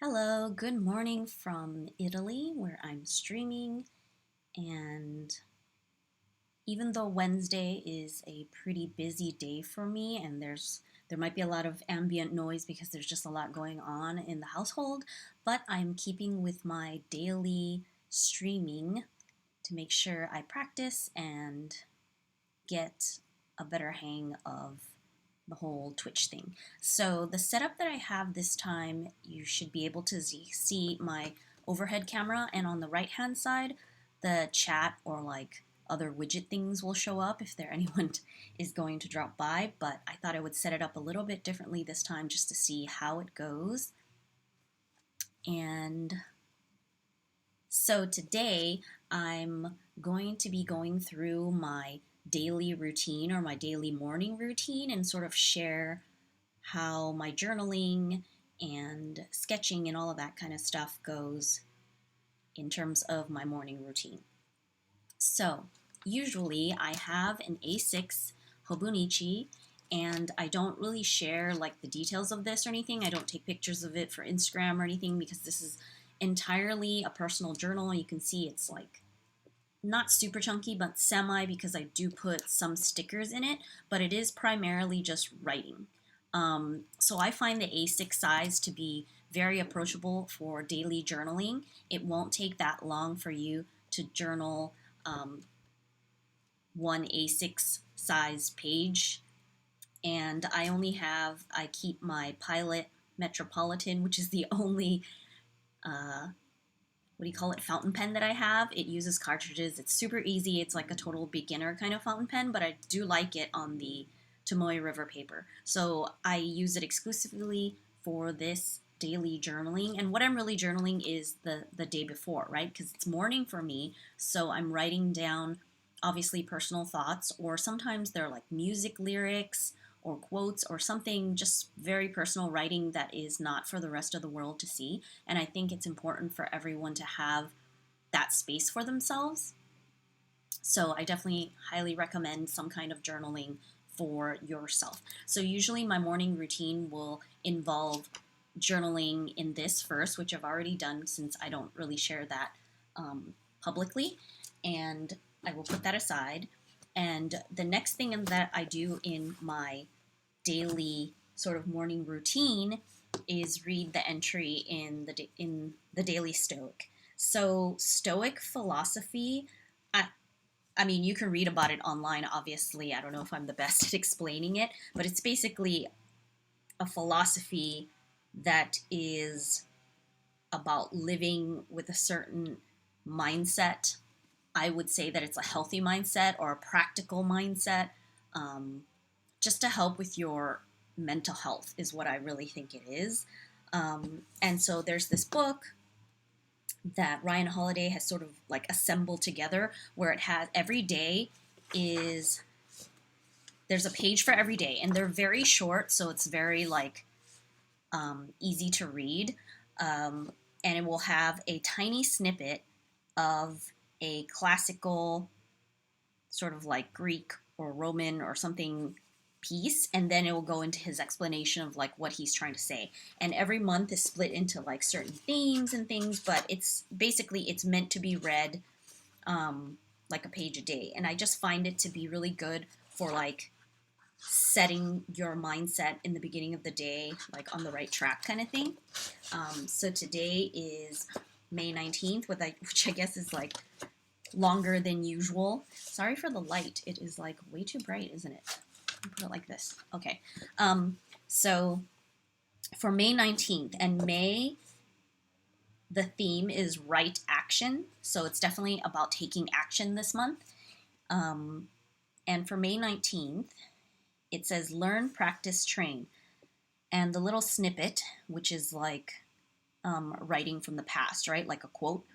Hello, good morning from Italy where I'm streaming. And even though Wednesday is a pretty busy day for me and there might be a lot of ambient noise because there's just a lot going on in the household, but I'm keeping with my daily streaming to make sure I practice and get a better hang of the whole Twitch thing. So the setup that I have this time, you should be able to see my overhead camera, and on the right hand side, the chat or like other widget things will show up if there anyone is going to drop by, but I thought I would set it up a little bit differently this time just to see how it goes. And so today I'm going to be going through my daily routine or my daily morning routine and sort of share how my journaling and sketching and all of that kind of stuff goes in terms of my morning routine. So usually I have an A6 Hobonichi, and I don't really share like the details of this or anything. I don't take pictures of it for Instagram or anything because this is entirely a personal journal. You can see it's like not super chunky, but semi, because I do put some stickers in it, but it is primarily just writing. So I find the A6 size to be very approachable for daily journaling. It won't take that long for you to journal one A6 size page. And I keep my Pilot Metropolitan, which is the only what do you call it, fountain pen that I have. It uses cartridges. It's super easy. It's like a total beginner kind of fountain pen, but I do like it on the Tomoe River paper. So I use it exclusively for this daily journaling. And what I'm really journaling is the day before, right? Because it's morning for me. So I'm writing down obviously personal thoughts, or sometimes they're like music lyrics or quotes or something, just very personal writing that is not for the rest of the world to see. And I think it's important for everyone to have that space for themselves. So I definitely highly recommend some kind of journaling for yourself. So usually my morning routine will involve journaling in this first, which I've already done since I don't really share that publicly. And I will put that aside. And the next thing that I do in my daily sort of morning routine is read the entry in the Daily Stoic. So Stoic philosophy, I mean, you can read about it online, obviously. I don't know if I'm the best at explaining it, but it's basically a philosophy that is about living with a certain mindset. I would say that it's a healthy mindset or a practical mindset, just to help with your mental health, is what I really think it is. And so there's this book that Ryan Holiday has sort of like assembled together where it has every day is there's a page for every day, and they're very short, so it's very like easy to read. And it will have a tiny snippet of a classical sort of like Greek or Roman or something piece, and then it will go into his explanation of like what he's trying to say. And every month is split into like certain themes and things, but it's basically it's meant to be read like a page a day. And I just find it to be really good for like setting your mindset in the beginning of the day, like on the right track kind of thing. So today is May 19th, which I guess is like longer than usual. Sorry for the light. It is like way too bright, isn't it? I'll put it like this. Okay. So for May 19th, and May, the theme is right action. So it's definitely about taking action this month. And for May 19th, it says learn, practice, train. And the little snippet, which is like writing from the past, right? Like a quote.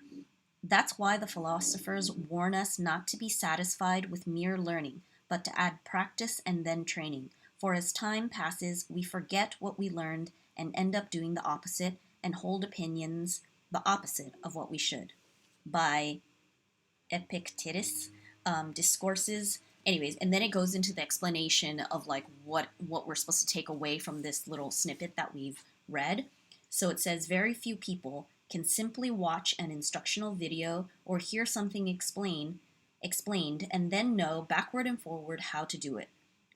That's why the philosophers warn us not to be satisfied with mere learning, but to add practice and then training. For as time passes, we forget what we learned and end up doing the opposite and hold opinions the opposite of what we should. By Epictetus, Discourses. Anyways, and then it goes into the explanation of like what we're supposed to take away from this little snippet that we've read. So it says very few people can simply watch an instructional video or hear something explained and then know backward and forward how to do it.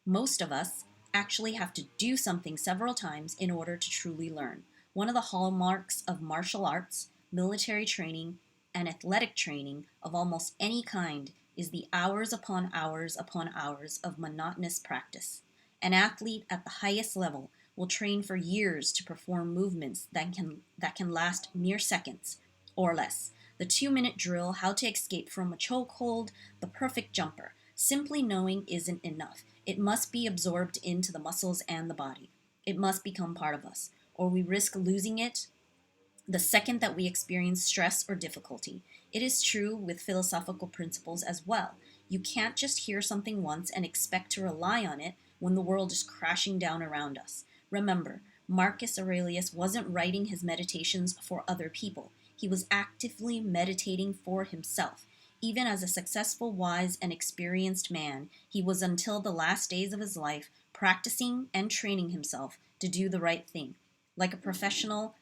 Most of us actually have to do something several times in order to truly learn. One of the hallmarks of martial arts, military training, and athletic training of almost any kind is the hours upon hours of monotonous practice. An athlete at the highest level will train for years to perform movements that can last mere seconds or less. The 2-minute drill, how to escape from a chokehold, the perfect jumper. Simply knowing isn't enough. It must be absorbed into the muscles and the body. It must become part of us, or we risk losing it the second that we experience stress or difficulty. It is true with philosophical principles as well. You can't just hear something once and expect to rely on it when the world is crashing down around us. Remember, Marcus Aurelius wasn't writing his meditations for other people. He was actively meditating for himself. Even as a successful, wise, and experienced man, he was until the last days of his life practicing and training himself to do the right thing. Like a professional,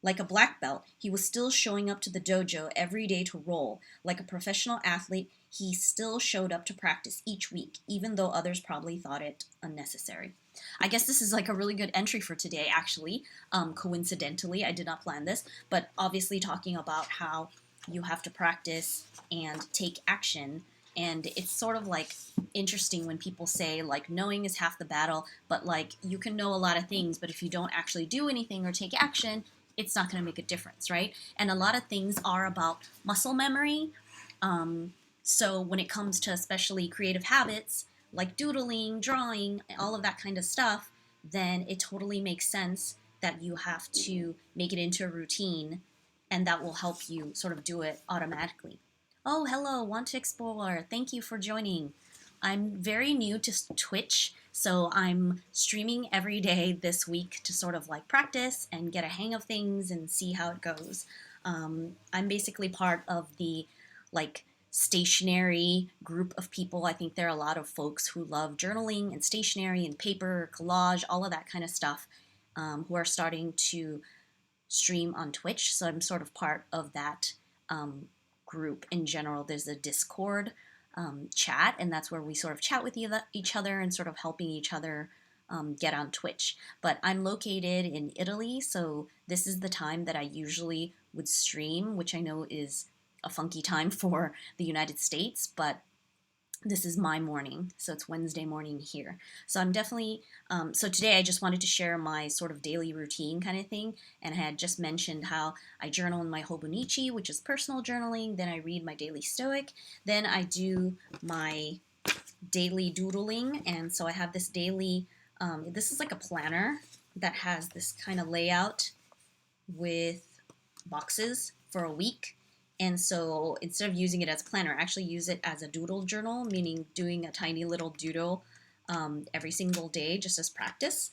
like a black belt, he was still showing up to the dojo every day to roll. Like a professional athlete, he still showed up to practice each week, even though others probably thought it unnecessary. I guess this is like a really good entry for today, actually. Coincidentally, I did not plan this, but obviously talking about how you have to practice and take action. And it's sort of like interesting when people say, like, knowing is half the battle, but like, you can know a lot of things, but if you don't actually do anything or take action, it's not going to make a difference, right? And a lot of things are about muscle memory. So when it comes to especially creative habits like doodling, drawing, all of that kind of stuff, then it totally makes sense that you have to make it into a routine, and that will help you sort of do it automatically. Oh, hello, want to explore. Thank you for joining. I'm very new to Twitch, so I'm streaming every day this week to sort of like practice and get a hang of things and see how it goes. I'm basically part of the like stationery group of people. I think there are a lot of folks who love journaling and stationery and paper, collage, all of that kind of stuff, who are starting to stream on Twitch. So I'm sort of part of that group in general. There's a Discord chat, and that's where we sort of chat with each other and sort of helping each other get on Twitch. But I'm located in Italy, so this is the time that I usually would stream, which I know is a funky time for the United States, but this is my morning, so it's Wednesday morning here. So I'm definitely, so today I just wanted to share my sort of daily routine kind of thing, and I had just mentioned how I journal in my Hobonichi, which is personal journaling, then I read my daily Stoic, then I do my daily doodling, and so I have this daily, this is like a planner that has this kind of layout with boxes for a week. And so instead of using it as a planner, I actually use it as a doodle journal, meaning doing a tiny little doodle every single day just as practice.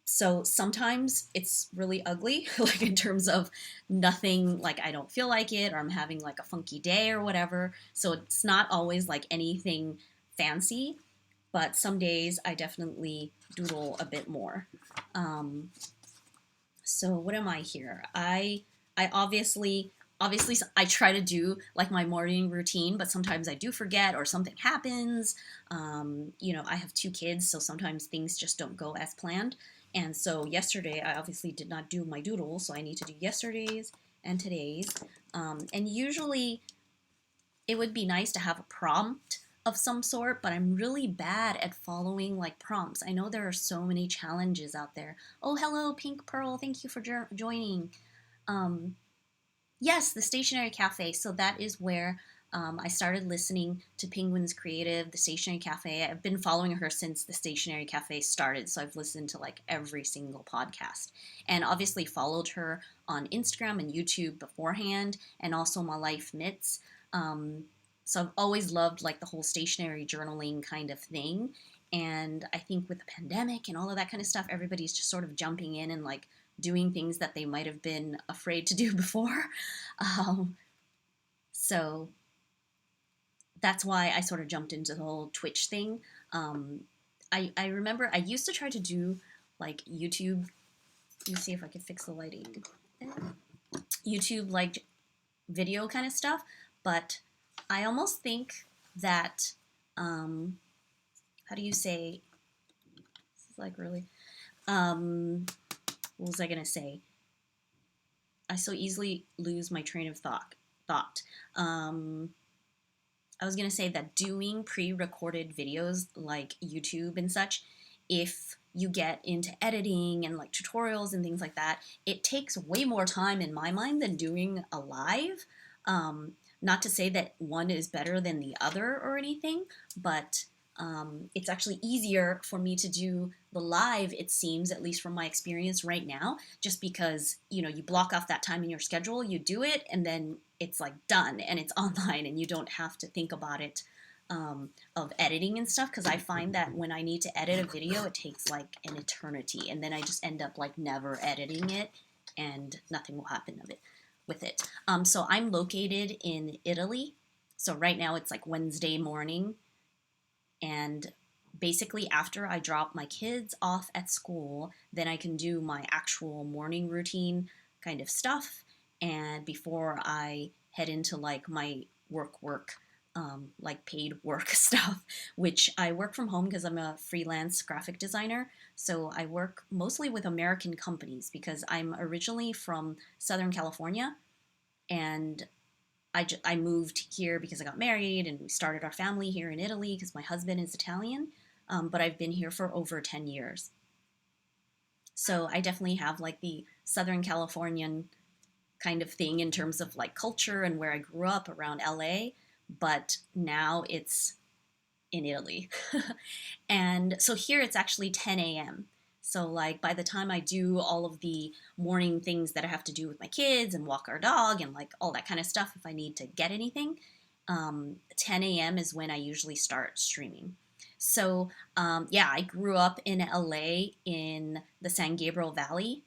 So sometimes it's really ugly, like in terms of nothing, like I don't feel like it, or I'm having like a funky day or whatever. So it's not always like anything fancy, but some days I definitely doodle a bit more. So what am I here? I obviously I try to do like my morning routine, but sometimes I do forget or something happens. I have 2 kids, so sometimes things just don't go as planned. And so yesterday I obviously did not do my doodle, so I need to do yesterday's and today's. And usually it would be nice to have a prompt of some sort, but I'm really bad at following like prompts. I know there are so many challenges out there. Oh, hello, Pink Pearl. Thank you for joining. Yes, the Stationery Cafe. So that is where I started listening to Penguin's Creative, the Stationery Cafe. I've been following her since the Stationery Cafe started, so I've listened to like every single podcast. And obviously followed her on Instagram and YouTube beforehand, and also My Life Knits. So I've always loved like the whole stationery journaling kind of thing. And I think with the pandemic and all of that kind of stuff, everybody's just sort of jumping in and like doing things that they might have been afraid to do before. So that's why I sort of jumped into the whole Twitch thing. I remember I used to try to do like YouTube Let me see if I can fix the lighting. YouTube like video kind of stuff, but I almost think that how do you say, this is like really what was I gonna say? I so easily lose my train of thought. I was gonna say that doing pre-recorded videos like YouTube and such, if you get into editing and like tutorials and things like that, it takes way more time in my mind than doing a live. Not to say that one is better than the other or anything, but it's actually easier for me to do the live, it seems, at least from my experience right now, just because, you know, you block off that time in your schedule, you do it, and then it's like done and it's online and you don't have to think about it of editing and stuff. Because I find that when I need to edit a video, it takes like an eternity, and then I just end up like never editing it and nothing will happen of it with it. So I'm located in Italy. So right now it's like Wednesday morning, and basically after I drop my kids off at school, then I can do my actual morning routine kind of stuff. And before I head into like my work, like paid work stuff, which I work from home because I'm a freelance graphic designer. So I work mostly with American companies because I'm originally from Southern California, and I moved here because I got married and we started our family here in Italy because my husband is Italian. But I've been here for over 10 years. So I definitely have like the Southern Californian kind of thing in terms of like culture and where I grew up around LA, but now it's in Italy. And so here it's actually 10 a.m. So like by the time I do all of the morning things that I have to do with my kids and walk our dog and like all that kind of stuff, if I need to get anything, 10 a.m. is when I usually start streaming. So yeah, I grew up in LA in the San Gabriel Valley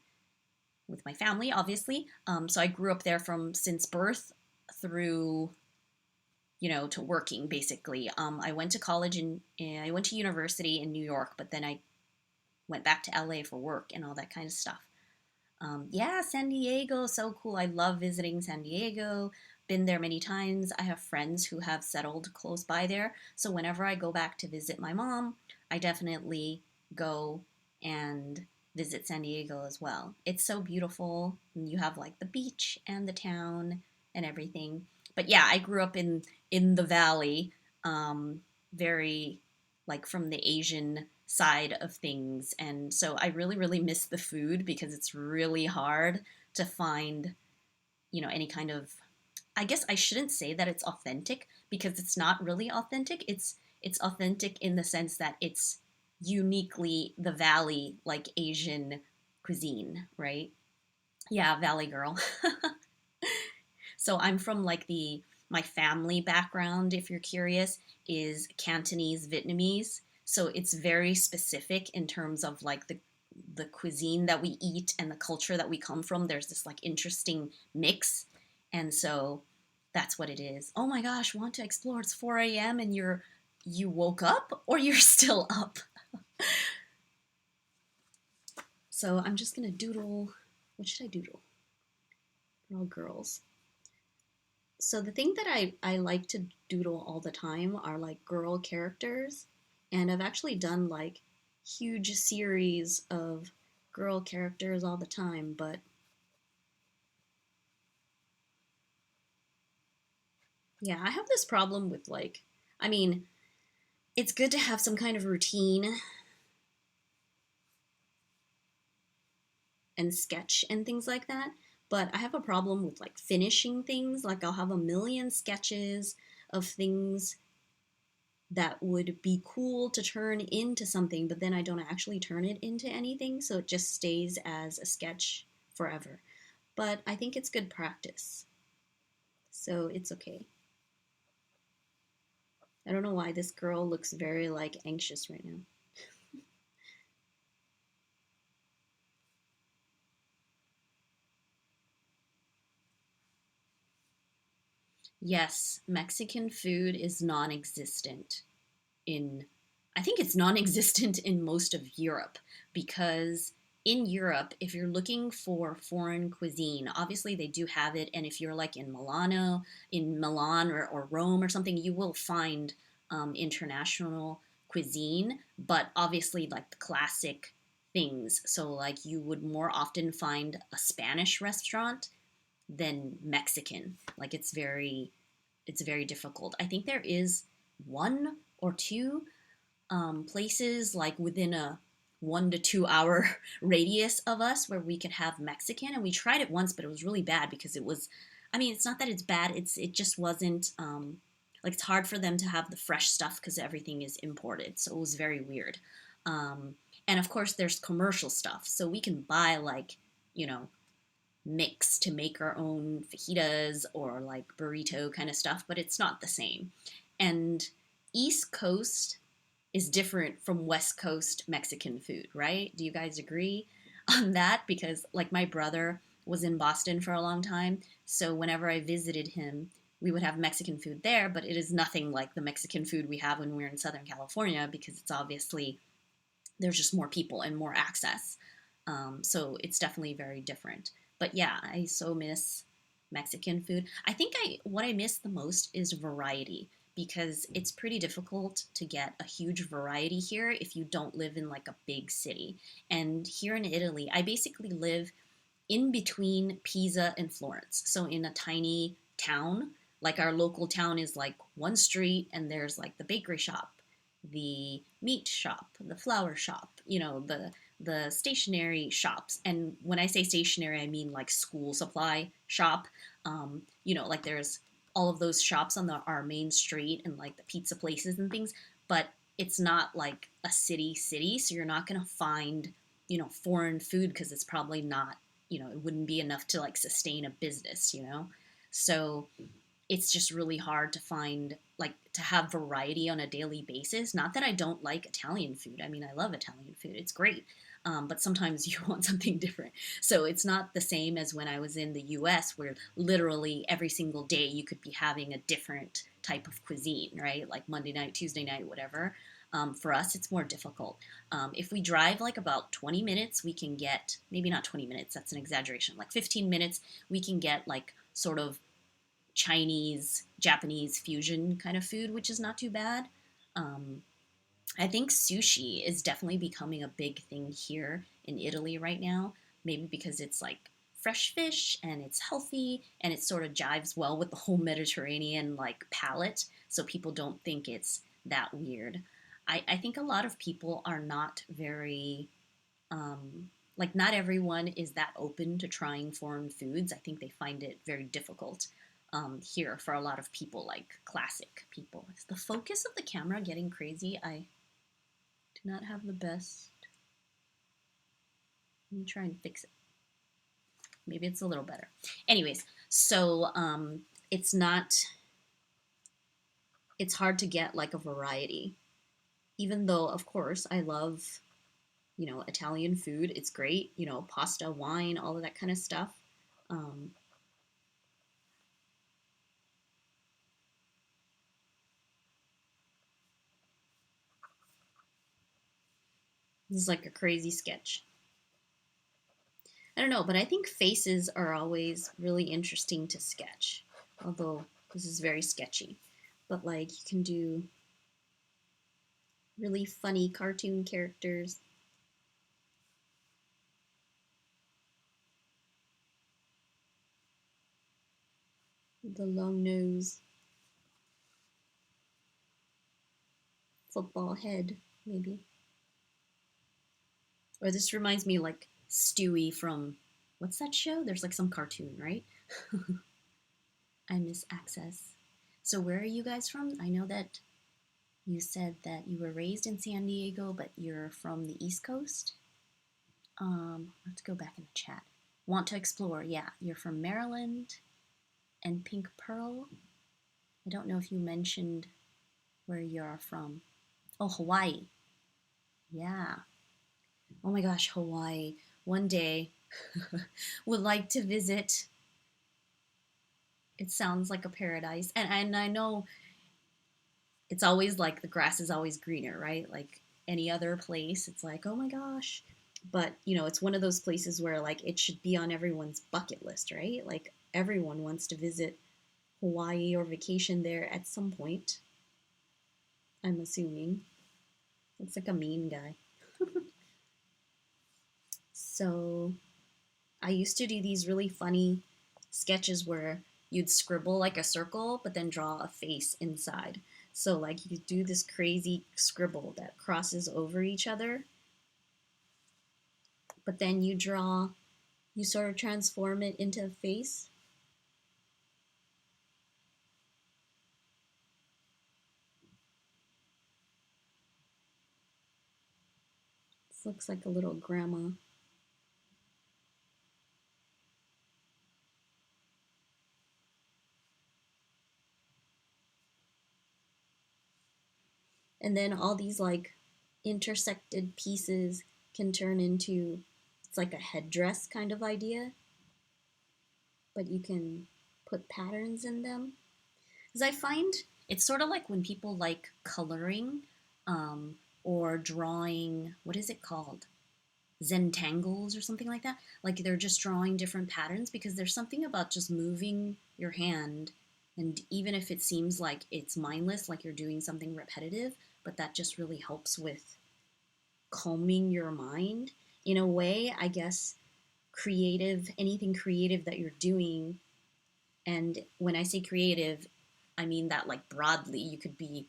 with my family, obviously. So I grew up there from since birth through, you know, to working basically. I went to college and I went to university in New York, but then I went back to LA for work and all that kind of stuff. Yeah, San Diego, so cool. I love visiting San Diego. Been there many times. I have friends who have settled close by there. So whenever I go back to visit my mom, I definitely go and visit San Diego as well. It's so beautiful. And you have like the beach and the town and everything. But yeah, I grew up in the valley, very like from the Asian side of things. And so I really, really miss the food because it's really hard to find, you know, any kind of, I guess I shouldn't say that it's authentic because it's not really authentic. It's authentic in the sense that it's uniquely the valley like Asian cuisine, right? Yeah, valley girl. So I'm from like the my family background, if you're curious, is Cantonese Vietnamese. So it's very specific in terms of like the cuisine that we eat and the culture that we come from. There's this like interesting mix. And so that's what it is. Oh my gosh, want to explore. It's 4 a.m. and you woke up or you're still up. So I'm just gonna doodle. What should I doodle? We're all girls. So the thing that I like to doodle all the time are like girl characters. And I've actually done like huge series of girl characters all the time, but yeah, I have this problem with like, I mean, it's good to have some kind of routine and sketch and things like that, but I have a problem with like finishing things. Like I'll have a million sketches of things that would be cool to turn into something, but then I don't actually turn it into anything, so it just stays as a sketch forever. But I think it's good practice, so it's okay. I don't know why this girl looks very like anxious right now. Yes, Mexican food is non-existent in I think it's non-existent in most of Europe because in Europe, if you're looking for foreign cuisine, obviously they do have it. And if you're like in Milan or Rome or something, you will find international cuisine, but obviously like the classic things. So, like, you would more often find a Spanish restaurant than Mexican. Like, it's very difficult. I think there is one or two places like within a 1 to 2 hour radius of us where we could have Mexican, and we tried it once, but it was really bad because it was. I mean, it's not that it's bad; it just wasn't. Like, it's hard for them to have the fresh stuff because everything is imported, so it was very weird. Um, and of course, there's commercial stuff, so we can buy like you know mix to make our own fajitas or like burrito kind of stuff, but it's not the same. And East Coast is different from West Coast Mexican food, right? Do you guys agree on that? Because, like, my brother was in Boston for a long time, so whenever I visited him, we would have Mexican food there, but it is nothing like the Mexican food we have when we're in Southern California because it's obviously there's just more people and more access. So it's definitely very different. But yeah, I so miss Mexican food. I think I what I miss the most is variety because it's pretty difficult to get a huge variety here if you don't live in like a big city. And here in Italy, I basically live in between Pisa and Florence. So in a tiny town, like our local town is like one street and there's like the bakery shop, the meat shop, the flower shop, the stationery shops. And when I say stationery, I mean like school supply shop. Like there's all of those shops on our main street and like the pizza places and things, but it's not like a city, so you're not going to find, foreign food because it's probably not, it wouldn't be enough to like sustain a business. So it's just really hard to find like to have variety on a daily basis. Not that I don't like Italian food. I mean, I love Italian food. It's great. But sometimes you want something different. So it's not the same as when I was in the US, where literally every single day you could be having a different type of cuisine, right? Like Monday night, Tuesday night, whatever. For us, it's more difficult. If we drive like about 20 minutes, we can get, maybe not 20 minutes, that's an exaggeration, like 15 minutes, we can get like sort of Chinese, Japanese fusion kind of food, which is not too bad. Um, I think sushi is definitely becoming a big thing here in Italy right now. Maybe because it's like fresh fish and it's healthy and it sort of jives well with the whole Mediterranean like palate, so people don't think it's that weird. I think a lot of people are not very like not everyone is that open to trying foreign foods. I think they find it very difficult here for a lot of people, like classic people. Is the focus of the camera getting crazy? I do not have the best. Let me try and fix it. Maybe it's a little better. Anyways, so it's not. It's hard to get like a variety, even though of course I love Italian food. It's great, pasta, wine, all of that kind of stuff. Um, this is like a crazy sketch. I don't know, but I think faces are always really interesting to sketch. Although this is very sketchy. But like you can do really funny cartoon characters. The long nose, football head, maybe. Or this reminds me like Stewie from what's that show? There's like some cartoon, right? I miss Access. So where are you guys from? I know that you said that you were raised in San Diego, but you're from the East Coast. Let's go back in the chat. Want to explore? Yeah, you're from Maryland and Pink Pearl. I don't know if you mentioned where you're from. Oh, Hawaii. Yeah. Oh my gosh, Hawaii. One day would like to visit. It sounds like a paradise. And I know it's always like the grass is always greener, right? Like any other place, it's like, oh my gosh. But, it's one of those places where like it should be on everyone's bucket list, right? Like everyone wants to visit Hawaii or vacation there at some point, I'm assuming. Looks like a mean guy. So I used to do these really funny sketches where you'd scribble like a circle, but then draw a face inside. So like you do this crazy scribble that crosses over each other, but then you sort of transform it into a face. This looks like a little grandma. And then all these like intersected pieces can turn into, it's like a headdress kind of idea, but you can put patterns in them. Because I find it's sort of like when people like coloring, um, or drawing, what is it called? Zentangles or something like that. Like they're just drawing different patterns because there's something about just moving your hand. And even if it seems like it's mindless, like you're doing something repetitive, but that just really helps with calming your mind. In a way, I guess anything creative that you're doing, and when I say creative, I mean that like broadly. You could be,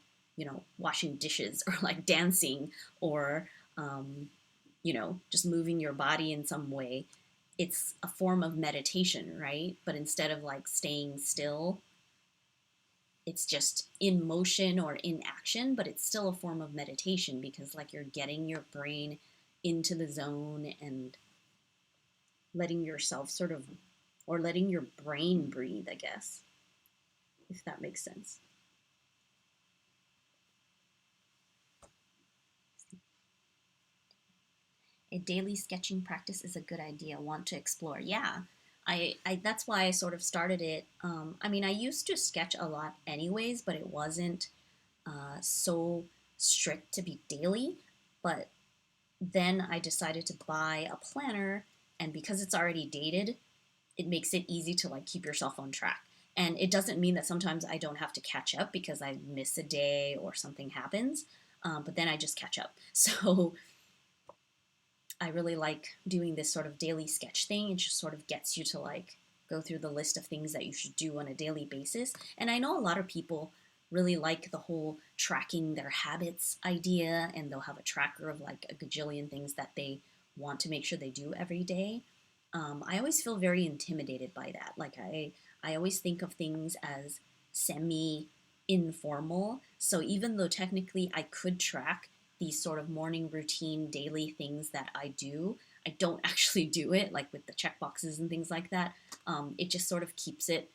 washing dishes or like dancing or, um, just moving your body in some way. It's a form of meditation, right? But instead of like staying still, it's just in motion or in action, but it's still a form of meditation because like you're getting your brain into the zone and letting yourself sort of, or letting your brain breathe, I guess, if that makes sense. A daily sketching practice is a good idea. Want to explore? Yeah, I that's why I sort of started it. I mean, I used to sketch a lot anyways, but it wasn't so strict to be daily. But then I decided to buy a planner, and because it's already dated, it makes it easy to like keep yourself on track. And it doesn't mean that sometimes I don't have to catch up because I miss a day or something happens, but then I just catch up. So I really like doing this sort of daily sketch thing. It just sort of gets you to like go through the list of things that you should do on a daily basis. And I know a lot of people really like the whole tracking their habits idea, and they'll have a tracker of like a gajillion things that they want to make sure they do every day. I always feel very intimidated by that. Like I always think of things as semi informal. So even though technically I could track these sort of morning routine daily things that I do, I don't actually do it, like with the check boxes and things like that. It just sort of keeps it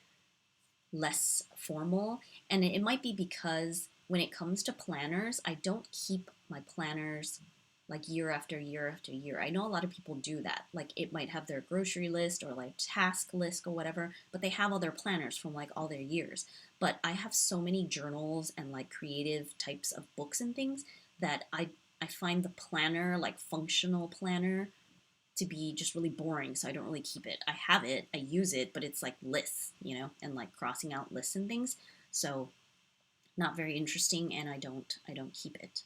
less formal. And it might be because when it comes to planners, I don't keep my planners like year after year after year. I know a lot of people do that. Like it might have their grocery list or like task list or whatever, but they have all their planners from like all their years. But I have so many journals and like creative types of books and things that I find the planner, like functional planner, to be just really boring, so I don't really keep it. I have it, I use it, but it's like lists, and like crossing out lists and things. So not very interesting, and I don't keep it.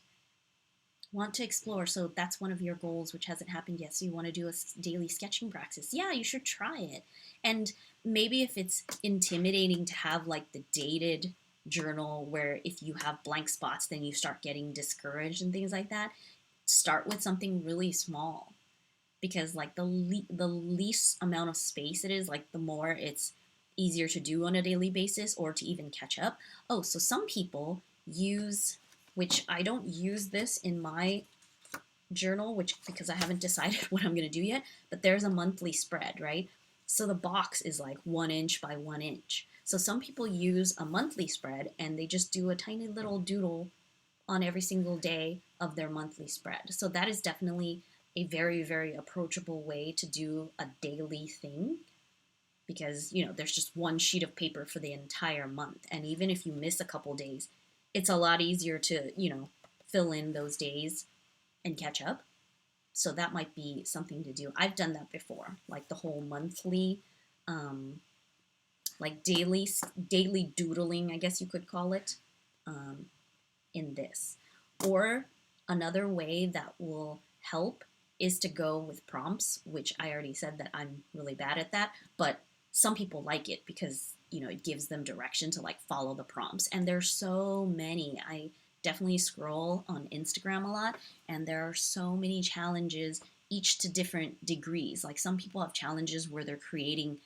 Want to explore, so that's one of your goals which hasn't happened yet. So you want to do a daily sketching practice. Yeah, you should try it. And maybe if it's intimidating to have like the dated journal where if you have blank spots then you start getting discouraged and things like that, start with something really small, because like the least amount of space it is, like the more it's easier to do on a daily basis or to even catch up. Oh, so some people use, which I don't use this in my journal, which because I haven't decided what I'm going to do yet, but there's a monthly spread, right? So the box is like 1 inch by 1 inch. So some people use a monthly spread and they just do a tiny little doodle on every single day of their monthly spread. So that is definitely a very, very approachable way to do a daily thing, because, there's just one sheet of paper for the entire month. And even if you miss a couple days, it's a lot easier to, fill in those days and catch up. So that might be something to do. I've done that before, like the whole monthly, um, like daily doodling, I guess you could call it, um, in this. Or another way that will help is to go with prompts, which I already said that I'm really bad at that, but some people like it because, it gives them direction to like follow the prompts. And there's so many. I definitely scroll on Instagram a lot, and there are so many challenges, each to different degrees. Like some people have challenges where they're creating,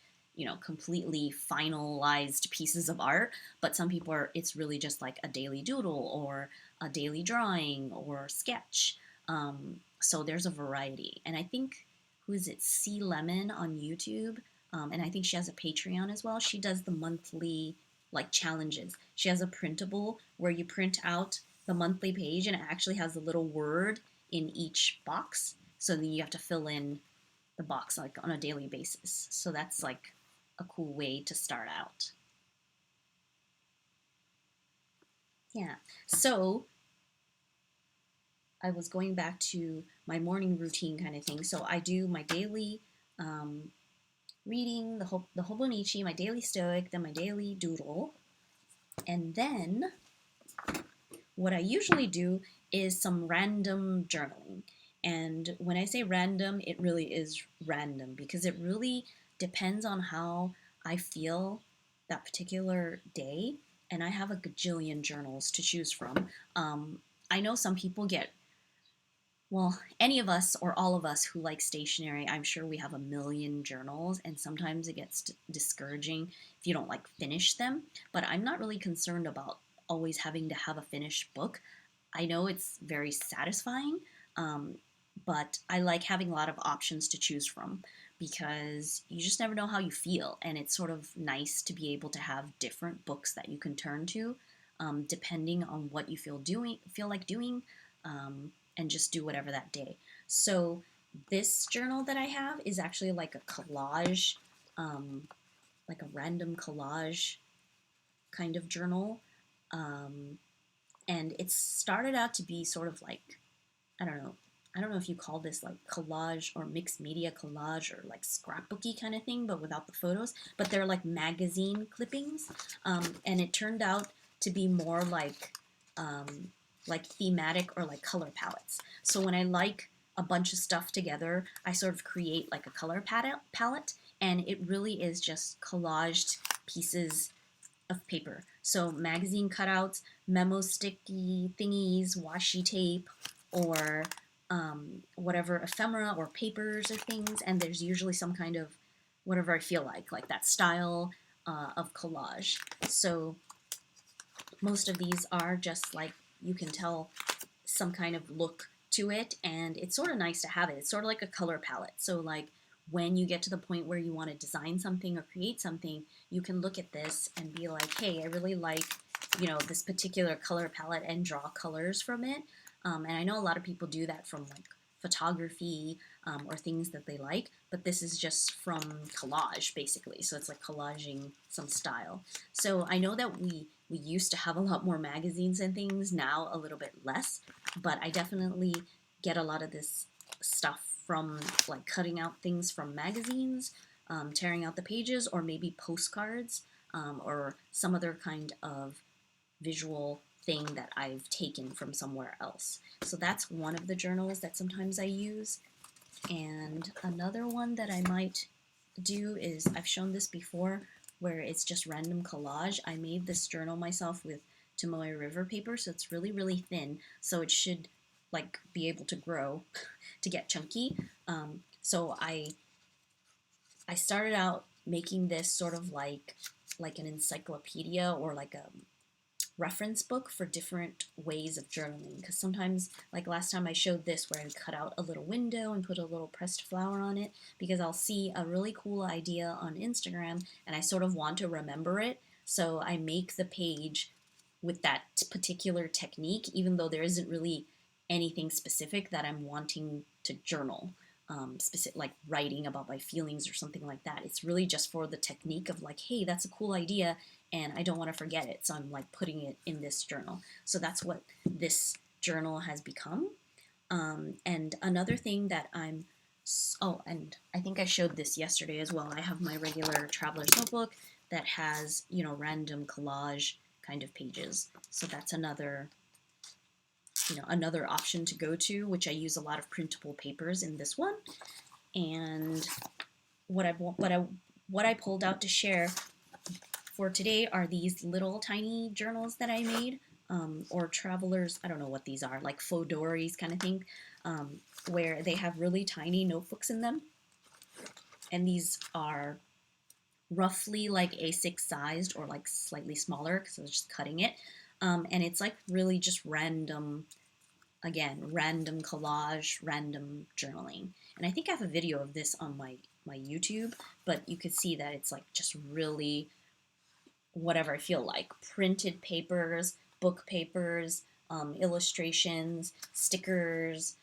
completely finalized pieces of art, but some people are, it's really just like a daily doodle or a daily drawing or sketch. So there's a variety. And I think, who is it? C Lemon on YouTube. And I think she has a Patreon as well. She does the monthly like challenges. She has a printable where you print out the monthly page and it actually has a little word in each box. So then you have to fill in the box like on a daily basis. So that's like a cool way to start out. Yeah. So I was going back to my morning routine kind of thing. So I do my daily reading, the Hobonichi, my daily stoic, then my daily doodle. And then what I usually do is some random journaling. And when I say random, it really is random because it really depends on how I feel that particular day. And I have a gajillion journals to choose from. I know some people get, well, any of us or all of us who like stationery, I'm sure we have a million journals, and sometimes it gets discouraging if you don't like finish them. But I'm not really concerned about always having to have a finished book. I know it's very satisfying, um, but I like having a lot of options to choose from because you just never know how you feel, and it's sort of nice to be able to have different books that you can turn to, depending on what you feel like doing. And just do whatever that day. So this journal that I have is actually like a collage, like a random collage kind of journal. Um, and it started out to be sort of like, I don't know. I don't know if you call this like collage or mixed media collage or like scrapbooky kind of thing, but without the photos. But they're like magazine clippings, and it turned out to be more um, like thematic or like color palettes. So when I like a bunch of stuff together, I sort of create like a color palette, and it really is just collaged pieces of paper. So magazine cutouts, memo sticky thingies, washi tape, or whatever ephemera or papers or things. And there's usually some kind of whatever I feel like that style of collage. So most of these are just like, you can tell some kind of look to it, and it's sort of nice to have it. It's sort of like a color palette. So like when you get to the point where you want to design something or create something, you can look at this and be like, hey, I really like, this particular color palette, and draw colors from it. And I know a lot of people do that from like photography, or things that they like, but this is just from collage basically. So it's like collaging some style. So I know that we used to have a lot more magazines and things, now a little bit less, but I definitely get a lot of this stuff from like cutting out things from magazines, tearing out the pages, or maybe postcards, or some other kind of visual thing that I've taken from somewhere else. So that's one of the journals that sometimes I use. And another one that I might do is, I've shown this before, where it's just random collage. I made this journal myself with Tomoe River paper, so it's really, really thin, so it should like be able to grow to get chunky. So I started out making this sort of like an encyclopedia or like a reference book for different ways of journaling, because sometimes, like last time I showed this where I cut out a little window and put a little pressed flower on it, because I'll see a really cool idea on Instagram and I sort of want to remember it, so I make the page with that particular technique, even though there isn't really anything specific that I'm wanting to journal, specific, like writing about my feelings or something like that. It's really just for the technique of like, hey, that's a cool idea and I don't want to forget it, so I'm like putting it in this journal. So that's what this journal has become. And another thing that oh, and I think I showed this yesterday as well. I have my regular traveler's notebook that has, you know, random collage kind of pages. So that's another, you know, another option to go to, which I use a lot of printable papers in this one. And what I pulled out to share for today are these little tiny journals that I made, or travelers, I don't know what these are, like Fodoris kind of thing, where they have really tiny notebooks in them. And these are roughly like A6 sized or like slightly smaller because I was just cutting it. And it's like really just random, again, random collage, random journaling. And I think I have a video of this on my YouTube, but you could see that it's like just really whatever I feel like. Printed papers, book papers, illustrations, stickers,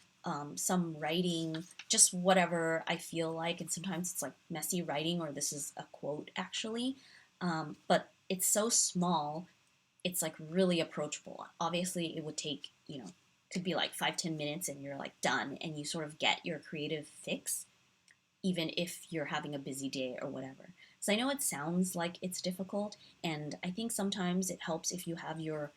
some writing, just whatever I feel like. And sometimes it's like messy writing, or this is a quote actually. But it's so small, it's like really approachable. Obviously, it would take, you know, could be like 5-10 minutes and you're like done and you sort of get your creative fix, even if you're having a busy day or whatever. So I know it sounds like it's difficult, and I think sometimes it helps if you have your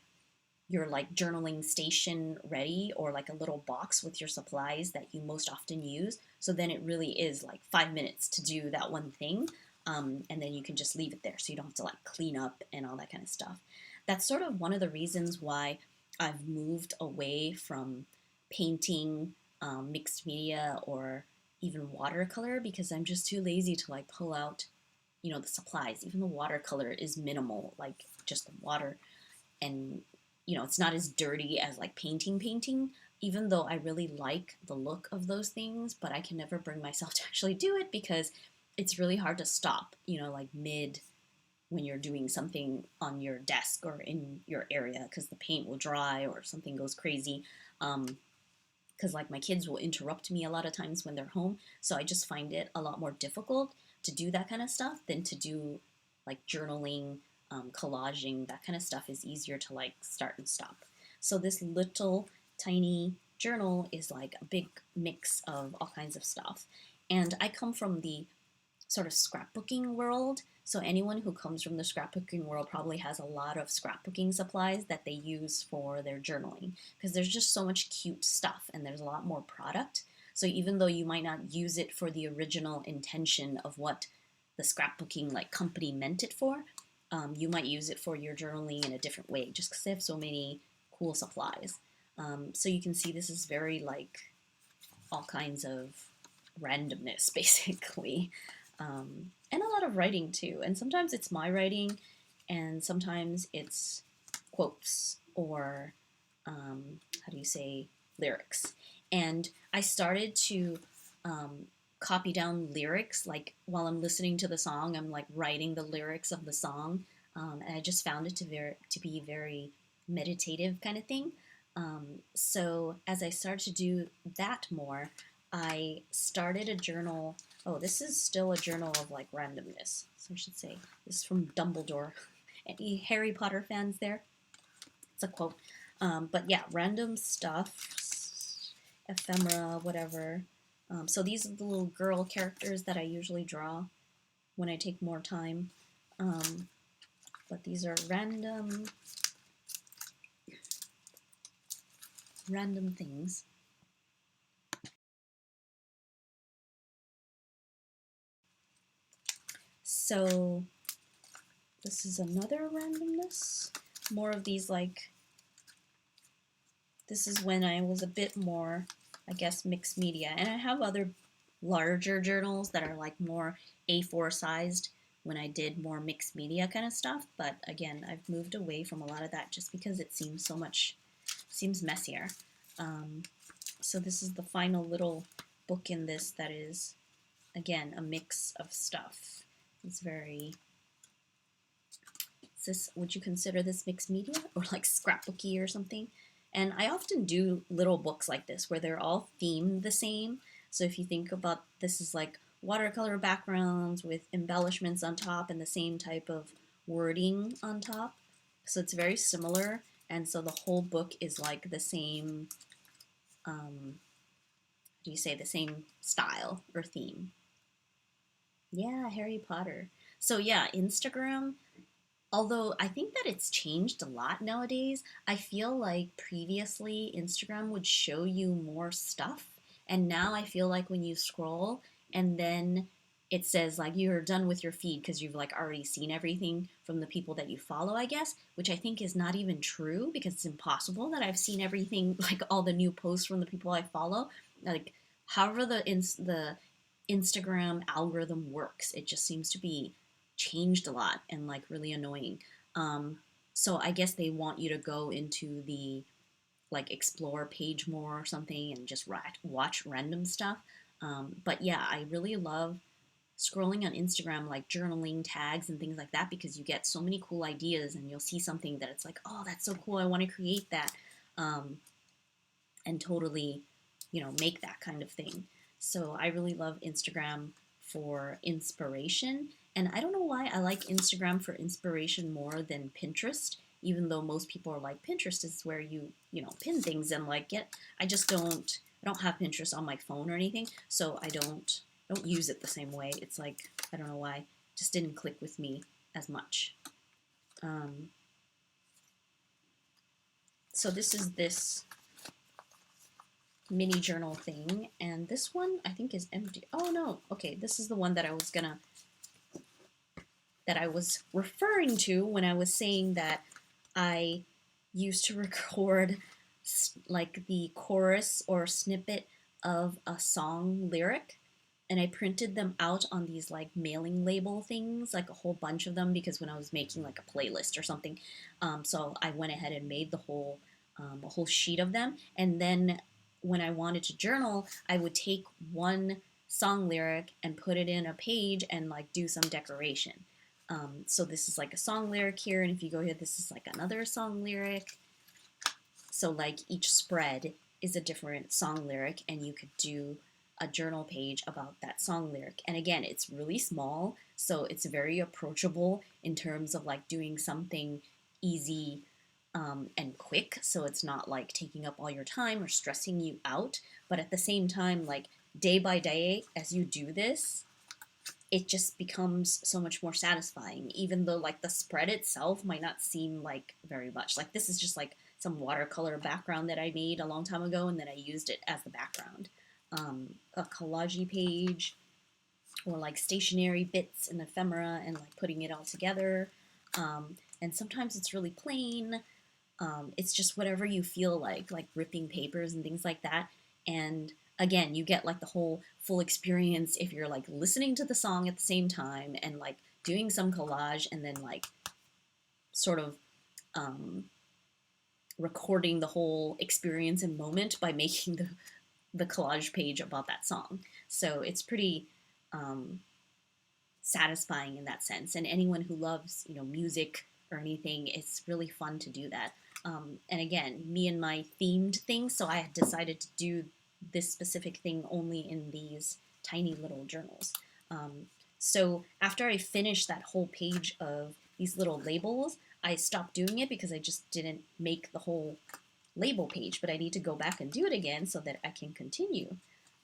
like journaling station ready, or like a little box with your supplies that you most often use. So then it really is like 5 minutes to do that one thing, and then you can just leave it there, so you don't have to like clean up and all that kind of stuff. That's sort of one of the reasons why I've moved away from painting, mixed media, or even watercolor, because I'm just too lazy to like pull out, you know, the supplies. Even the watercolor is minimal, like just the water, and you know, it's not as dirty as like painting, even though I really like the look of those things, but I can never bring myself to actually do it because it's really hard to stop, you know, like mid when you're doing something on your desk or in your area, because the paint will dry or something goes crazy. Because like my kids will interrupt me a lot of times when they're home, so I just find it a lot more difficult to do that kind of stuff than to do like journaling, collaging. That kind of stuff is easier to like start and stop. So this little tiny journal is like a big mix of all kinds of stuff. And I come from the sort of scrapbooking world. So anyone who comes from the scrapbooking world probably has a lot of scrapbooking supplies that they use for their journaling, because there's just so much cute stuff and there's a lot more product. So even though you might not use it for the original intention of what the scrapbooking like company meant it for, you might use it for your journaling in a different way just because they have so many cool supplies. So you can see this is very like all kinds of randomness basically. And a lot of writing too. And sometimes it's my writing, and sometimes it's quotes or how do you say, lyrics. And I started to copy down lyrics, like while I'm listening to the song, I'm like writing the lyrics of the song, and I just found it to be very meditative kind of thing. So as I started to do that more, I started a journal. Oh, this is still a journal of like randomness. So I should say this is from Dumbledore. Any Harry Potter fans there? It's a quote. But yeah, random stuff, ephemera, whatever. So these are the little girl characters that I usually draw when I take more time. But these are random things. So this is another randomness. More of these like, this is when I was a bit more, I guess, mixed media. And I have other larger journals that are like more A4 sized when I did more mixed media kind of stuff. But again, I've moved away from a lot of that just because it seems seems messier. So this is the final little book in this that is, again, a mix of stuff. It's very, would you consider this mixed media or like scrapbooky or something? And I often do little books like this where they're all themed the same. So if you think about this is like watercolor backgrounds with embellishments on top and the same type of wording on top. So it's very similar. And so the whole book is like the same do you say, the same style or theme. Yeah, Harry Potter. So yeah, Instagram, although I think that it's changed a lot nowadays, I feel like previously Instagram would show you more stuff. And now I feel like when you scroll and then it says like you're done with your feed because you've like already seen everything from the people that you follow, I guess, which I think is not even true because it's impossible that I've seen everything, like all the new posts from the people I follow. Like, however the Instagram algorithm works, it just seems to be changed a lot and like really annoying. Um, so I guess they want you to go into the like explore page more or something and just watch random stuff. But yeah, I really love scrolling on Instagram, like journaling tags and things like that, because you get so many cool ideas and you'll see something that it's like, oh, that's so cool. I want to create that. Um, and totally, make that kind of thing. So I really love Instagram for inspiration. And I don't know why I like Instagram for inspiration more than Pinterest, even though most people are like, Pinterest is where you pin things and like get, I don't have Pinterest on my phone or anything, so I don't use it the same way. It's like, I don't know why, it just didn't click with me as much. Um, so this mini journal thing, and this one I think is empty. Oh no, okay, this is the one that I was referring to when I was saying that I used to record like the chorus or snippet of a song lyric, and I printed them out on these like mailing label things, like a whole bunch of them, because when I was making like a playlist or something, so I went ahead and made a whole sheet of them, and then when I wanted to journal, I would take one song lyric and put it in a page and like do some decoration. So this is like a song lyric here, and if you go here, this is like another song lyric. So like each spread is a different song lyric, and you could do a journal page about that song lyric. And again, it's really small, so it's very approachable in terms of like doing something easy and quick. So it's not like taking up all your time or stressing you out. But at the same time, like day by day, as you do this, it just becomes so much more satisfying, even though like the spread itself might not seem like very much. Like this is just like some watercolor background that I made a long time ago, and then I used it as the background. A collage page, or like stationary bits and ephemera, and like putting it all together. And sometimes it's really plain. It's just whatever you feel like ripping papers and things like that. And again, you get like the whole full experience if you're like listening to the song at the same time and like doing some collage, and then like sort of um, recording the whole experience and moment by making the collage page about that song. So it's pretty um, satisfying in that sense. And anyone who loves, music or anything, it's really fun to do that. And again, me and my themed things, so I had decided to do this specific thing only in these tiny little journals. So after I finished that whole page of these little labels, I stopped doing it because I just didn't make the whole label page, but I need to go back and do it again so that I can continue.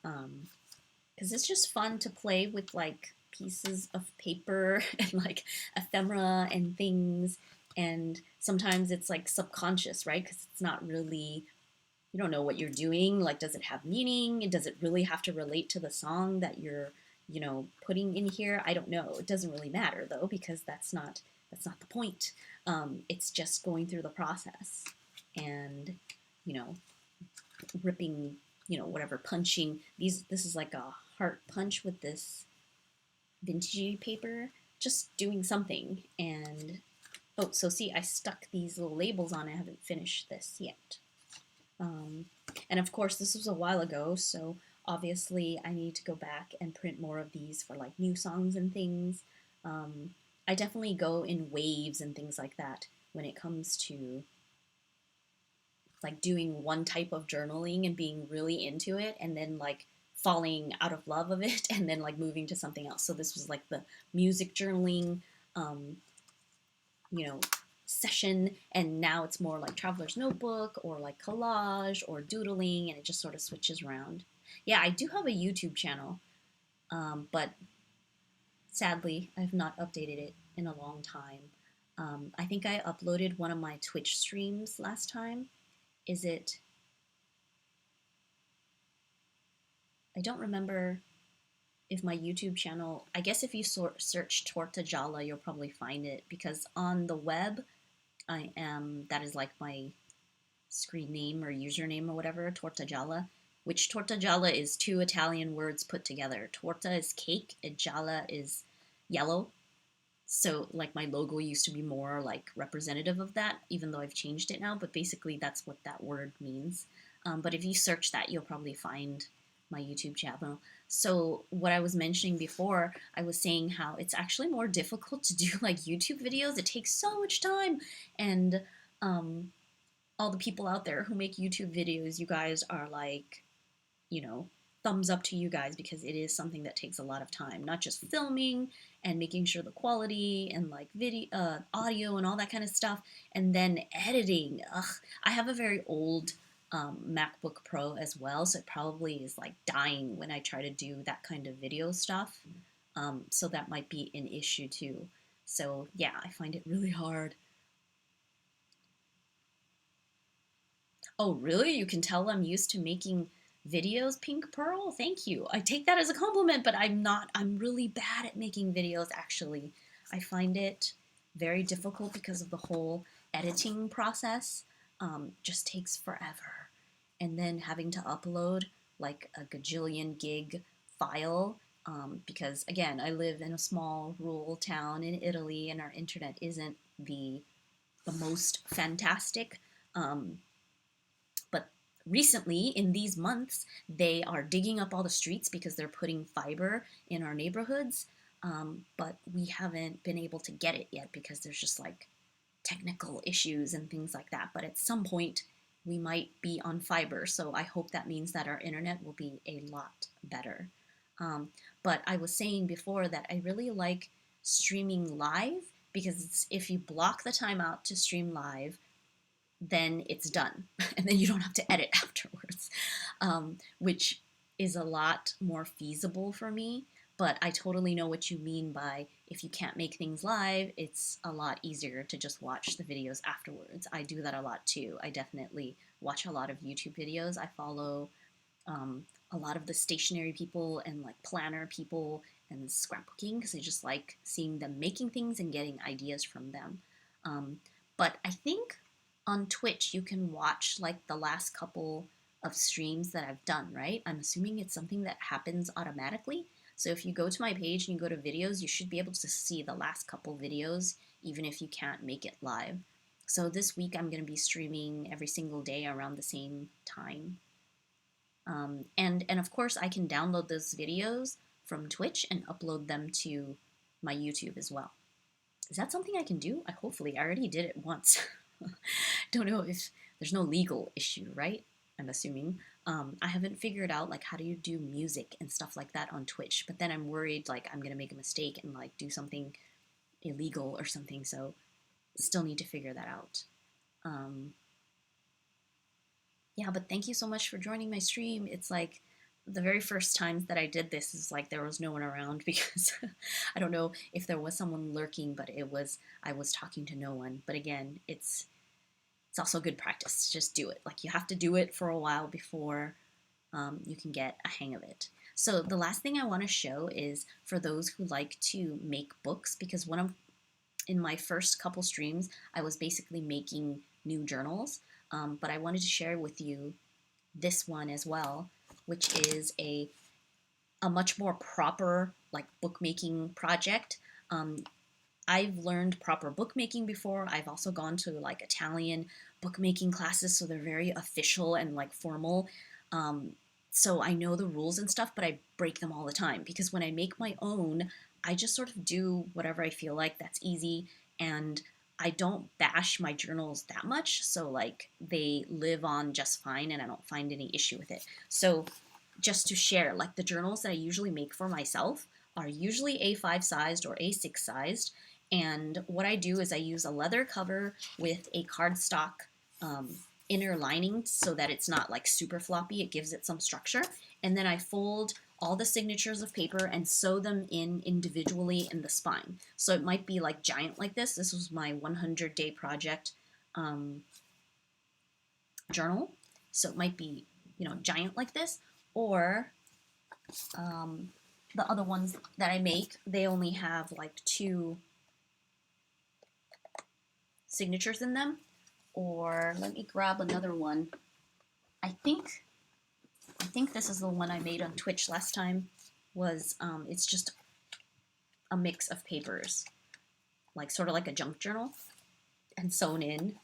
Because it's just fun to play with like pieces of paper and like ephemera and things. And sometimes it's like subconscious, right? Because it's not really, you don't know what you're doing. Like, does it have meaning? Does it really have to relate to the song that you're, putting in here? I don't know. It doesn't really matter though, because that's not the point. It's just going through the process and, you know, ripping, whatever, punching. This is like a heart punch with this vintagey paper, just doing something. And oh, so see, I stuck these little labels on. I haven't finished this yet. And of course, this was a while ago, so obviously I need to go back and print more of these for like new songs and things. I definitely go in waves and things like that when it comes to like doing one type of journaling and being really into it, and then like falling out of love of it, and then like moving to something else. So this was like the music journaling, um, you know, session, and now it's more like traveler's notebook or like collage or doodling, and it just sort of switches around. Yeah, I do have a YouTube channel, but sadly, I've not updated it in a long time. I think I uploaded one of my Twitch streams last time. Is it? I don't remember if my YouTube channel. I guess if you search tortagialla, you'll probably find it because on the web, I am. That is like my screen name or username or whatever, tortagialla. Which tortagialla is two Italian words put together. Torta is cake, and gialla is yellow. So like my logo used to be more like representative of that, even though I've changed it now. But basically, that's what that word means. But if you search that, you'll probably find my YouTube channel. So what I was mentioning before, I was saying how it's actually more difficult to do like YouTube videos. It takes so much time, and um, all the people out there who make YouTube videos, you guys are like, you know, thumbs up to you guys because it is something that takes a lot of time, not just filming and making sure the quality and like video, audio and all that kind of stuff, and then editing. Ugh, I have a very old MacBook Pro as well, so it probably is like dying when I try to do that kind of video stuff. So that might be an issue too. So yeah, I find it really hard. Oh, really? You can tell I'm used to making videos, Pink Pearl? Thank you. I take that as a compliment, but I'm not. I'm really bad at making videos, actually. I find it very difficult because of the whole editing process. Just takes forever. And then having to upload like a gajillion gig file. Because again, I live in a small rural town in Italy and our internet isn't the most fantastic. Um, but recently, in these months, they are digging up all the streets because they're putting fiber in our neighborhoods. But we haven't been able to get it yet because there's just like technical issues and things like that. But at some point, we might be on fiber. So I hope that means that our internet will be a lot better. Um, but I was saying before that I really like streaming live because if you block the time out to stream live, then it's done. And then you don't have to edit afterwards, which is a lot more feasible for me. But I totally know what you mean by if you can't make things live, it's a lot easier to just watch the videos afterwards. I do that a lot too. I definitely watch a lot of YouTube videos. I follow a lot of the stationery people and like planner people and scrapbooking because I just like seeing them making things and getting ideas from them. Um, but I think on Twitch you can watch like the last couple of streams that I've done, right? I'm assuming it's something that happens automatically. So if you go to my page and you go to videos, you should be able to see the last couple videos, even if you can't make it live. So this week I'm going to be streaming every single day around the same time. And of course I can download those videos from Twitch and upload them to my YouTube as well. Is that something I can do? Hopefully, I already did it once. Don't know if there's no legal issue, right? I'm assuming. I haven't figured out like how do you do music and stuff like that on Twitch, but then I'm worried like I'm gonna make a mistake and like do something illegal or something. So still need to figure that out. Um, yeah, but thank you so much for joining my stream. It's like the very first times that I did this is like there was no one around because I don't know if there was someone lurking, but I was talking to no one. But again, it's also good practice to just do it. Like you have to do it for a while before you can get a hang of it. So the last thing I want to show is for those who like to make books, because in my first couple streams, I was basically making new journals, but I wanted to share with you this one as well, which is a much more proper like bookmaking project. I've learned proper bookmaking before. I've also gone to like Italian bookmaking classes, so they're very official and like formal. Um, so I know the rules and stuff, but I break them all the time because when I make my own, I just sort of do whatever I feel like. That's easy, and I don't bash my journals that much, so like they live on just fine, and I don't find any issue with it. So just to share, like the journals that I usually make for myself are usually A5 sized or A6 sized, And what I do is I use a leather cover with a cardstock inner lining so that it's not like super floppy. It gives it some structure. And then I fold all the signatures of paper and sew them in individually in the spine. So it might be like giant like this. This was my 100-day project journal. So it might be, you know, giant like this. Or the other ones that I make, they only have like 2 signatures in them. Or let me grab another one. I think this is the one I made on Twitch last time. Was it's just a mix of papers, like sort of like a junk journal, and sewn in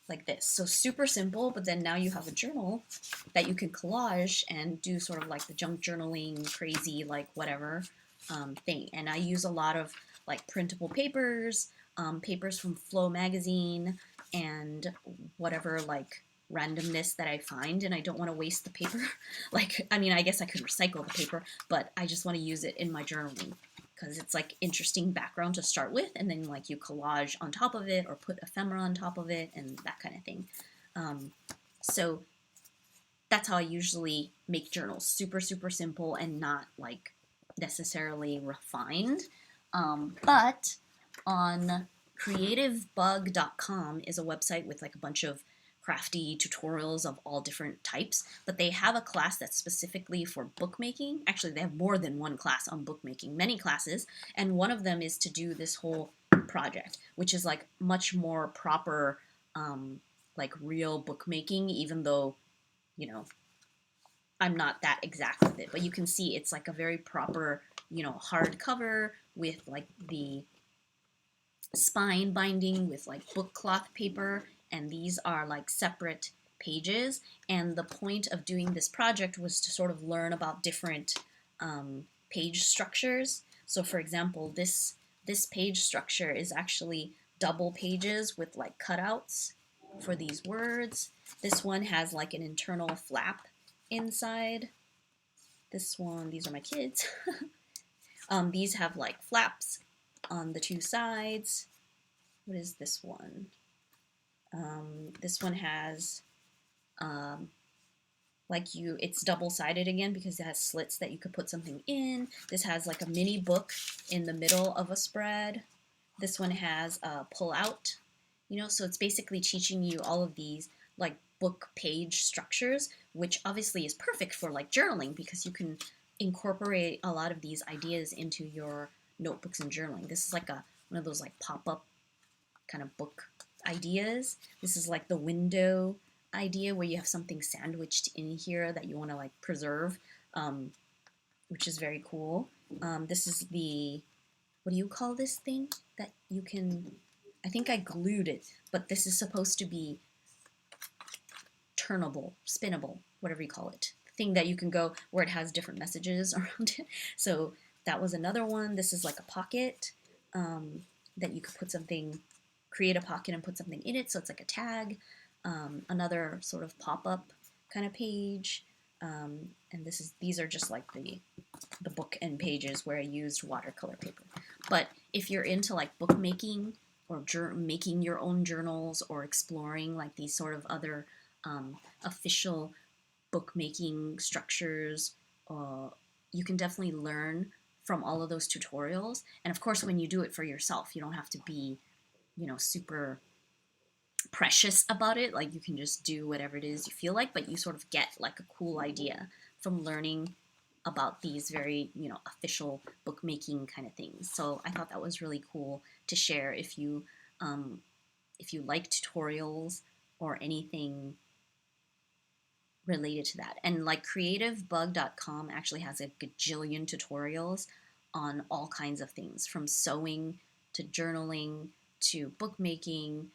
like this. So super simple, but then now you have a journal that you can collage and do sort of like the junk journaling, crazy, like whatever thing. And I use a lot of like printable papers, papers from Flow magazine, and whatever like randomness that I find, and I don't want to waste the paper. Like, I mean, I guess I could recycle the paper, but I just want to use it in my journaling because it's like interesting background to start with, and then like you collage on top of it or put ephemera on top of it and that kind of thing. So that's how I usually make journals. Super, super simple and not like necessarily refined. But on creativebug.com is a website with like a bunch of crafty tutorials of all different types, but they have a class that's specifically for bookmaking. Actually, they have more than one class on bookmaking, many classes, and one of them is to do this whole project, which is like much more proper, like real bookmaking, even though, you know, I'm not that exact with it, but you can see it's like a very proper, you know, hardcover with like the spine binding with like book cloth paper, and these are like separate pages. And the point of doing this project was to sort of learn about different page structures. So for example, this page structure is actually double pages with like cutouts for these words. This one has like an internal flap inside. This one, these are my kids. These have like flaps on the 2 sides. What is this one? This one has it's double-sided again because it has slits that you could put something in. This has like a mini book in the middle of a spread. This one has a pull-out, you know, so it's basically teaching you all of these like book page structures, which obviously is perfect for like journaling because you can incorporate a lot of these ideas into your notebooks and journaling. This is like one of those like pop-up kind of book ideas. This is like the window idea where you have something sandwiched in here that you want to like preserve, which is very cool. This is what do you call this thing that you can, I think I glued it, but this is supposed to be turnable, spinnable, whatever you call it. Thing that you can go where it has different messages around it. So that was another one. This is like a pocket that you could put something, create a pocket and put something in it. So it's like a tag. Another sort of pop-up kind of page. And these are just like the book end pages where I used watercolor paper. But if you're into like bookmaking or making your own journals or exploring like these sort of other official bookmaking structures, you can definitely learn from all of those tutorials. And of course, when you do it for yourself, you don't have to be, you know, super precious about it. Like you can just do whatever it is you feel like, but you sort of get like a cool idea from learning about these very, you know, official bookmaking kind of things. So I thought that was really cool to share if you like tutorials or anything related to that. And like creativebug.com actually has a gajillion tutorials on all kinds of things, from sewing to journaling to bookmaking,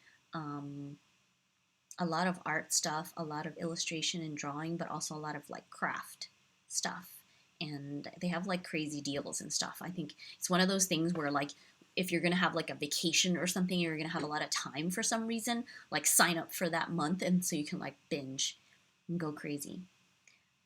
a lot of art stuff, a lot of illustration and drawing, but also a lot of like craft stuff. And they have like crazy deals and stuff. I think it's one of those things where like if you're going to have like a vacation or something, you're going to have a lot of time for some reason, like sign up for that month and so you can like binge and go crazy.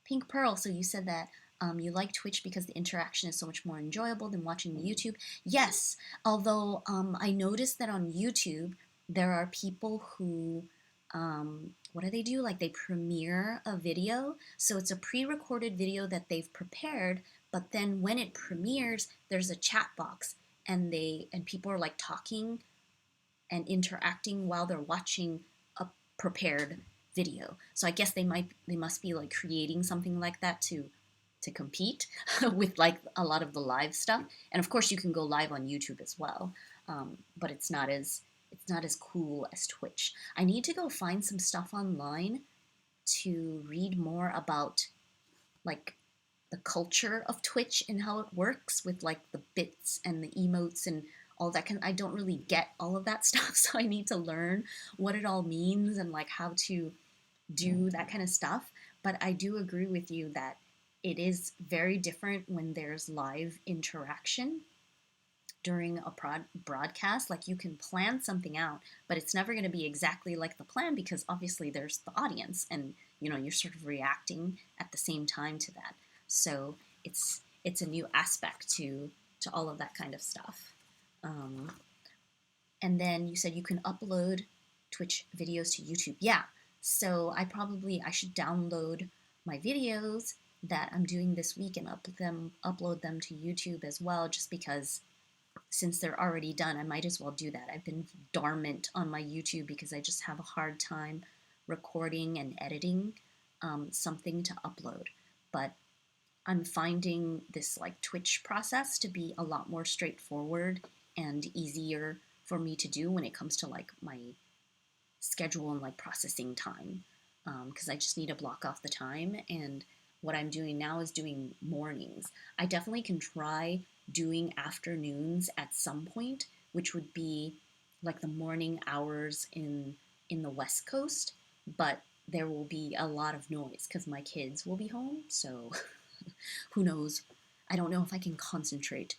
Pink Pearl, so you said that You like Twitch because the interaction is so much more enjoyable than watching YouTube. Yes, although I noticed that on YouTube there are people who, what do they do? Like they premiere a video. So it's a pre-recorded video that they've prepared, but then when it premieres, there's a chat box, and people are like talking and interacting while they're watching a prepared video. So I guess they must be like creating something like that to compete with like a lot of the live stuff. And of course, you can go live on YouTube as well, but it's not as cool as Twitch. I need to go find some stuff online to read more about like the culture of Twitch and how it works with like the bits and the emotes and all that I don't really get all of that stuff, so I need to learn what it all means and like how to do that kind of stuff. But I do agree with you that it is very different when there's live interaction during a broadcast. Like you can plan something out, but it's never going to be exactly like the plan because obviously there's the audience and you're sort of reacting at the same time to that. So it's a new aspect to all of that kind of stuff. And then you said you can upload Twitch videos to YouTube. Yeah. So I should download my videos that I'm doing this week and upload them to YouTube as well, just because since they're already done, I might as well do that. I've been dormant on my YouTube because I just have a hard time recording and editing something to upload. But I'm finding this like Twitch process to be a lot more straightforward and easier for me to do when it comes to like my schedule and like processing time, because I just need to block off the time. And what I'm doing now is doing mornings. I definitely can try doing afternoons at some point, which would be like the morning hours in the West Coast, but there will be a lot of noise because my kids will be home. So who knows? I don't know if I can concentrate.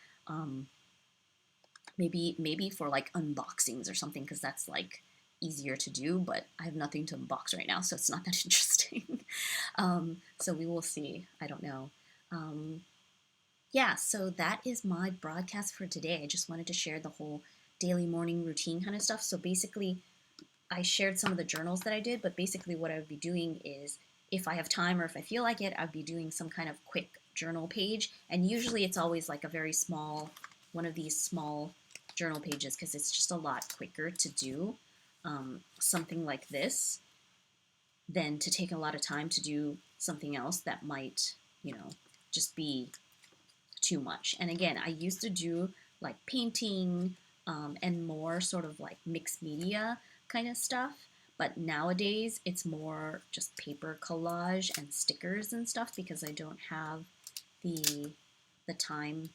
Maybe for like unboxings or something, because that's like easier to do, but I have nothing to unbox right now, so it's not that interesting. So we will see. I don't know. Yeah, so that is my broadcast for today. I just wanted to share the whole daily morning routine kind of stuff. So basically, I shared some of the journals that I did, but basically what I would be doing is, if I have time or if I feel like it, I'd be doing some kind of quick journal page. And usually it's always like a very small, one of these small journal pages, because it's just a lot quicker to do something like this than to take a lot of time to do something else that might, just be too much. And again, I used to do like painting and more sort of like mixed media kind of stuff. But nowadays it's more just paper collage and stickers and stuff because I don't have the time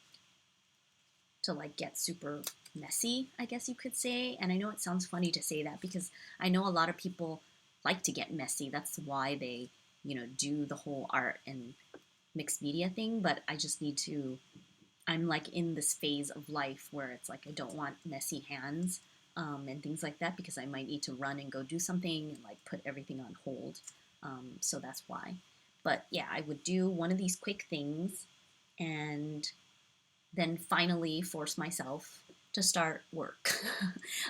to like get super messy, I guess you could say. And I know it sounds funny to say that because I know a lot of people like to get messy. That's why they, do the whole art and mixed media thing. But I just need to, I'm like in this phase of life where it's like I don't want messy hands and things like that because I might need to run and go do something and like put everything on hold. So that's why. But yeah, I would do one of these quick things and then finally force myself to start work,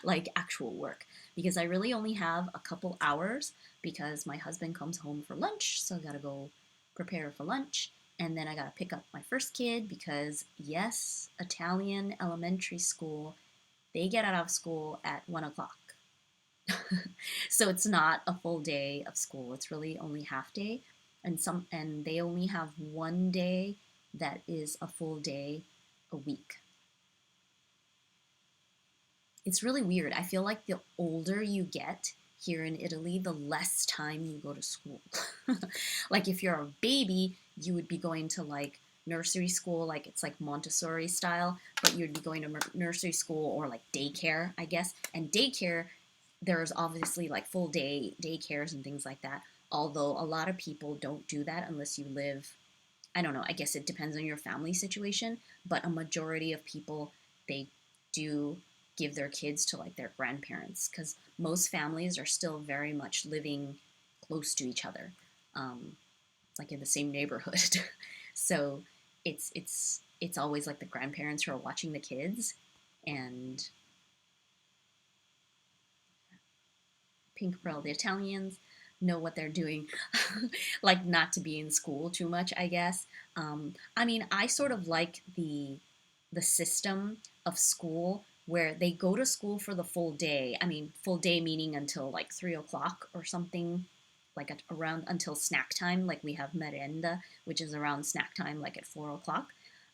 like actual work, because I really only have a couple hours because my husband comes home for lunch, so I gotta go prepare for lunch, and then I gotta pick up my first kid because, yes, Italian elementary school, they get out of school at 1 o'clock. So it's not a full day of school, it's really only half day, and they only have one day that is a full day a week. It's really weird. I feel like the older you get here in Italy, the less time you go to school. Like if you're a baby, you would be going to like nursery school, like it's like Montessori style, but you'd be going to nursery school or like daycare, I guess. And daycare, there's obviously like full day daycares and things like that. Although a lot of people don't do that unless you live, I don't know, I guess it depends on your family situation, but a majority of people, they do give their kids to like their grandparents because most families are still very much living close to each other, like in the same neighborhood. So it's always like the grandparents who are watching the kids, and Pink Pearl, the Italians know what they're doing, like not to be in school too much, I guess. I mean, I sort of like the system of school where they go to school for the full day. I mean, full day meaning until like 3 o'clock or something, like at around until snack time. Like we have merenda, which is around snack time, like at 4 o'clock.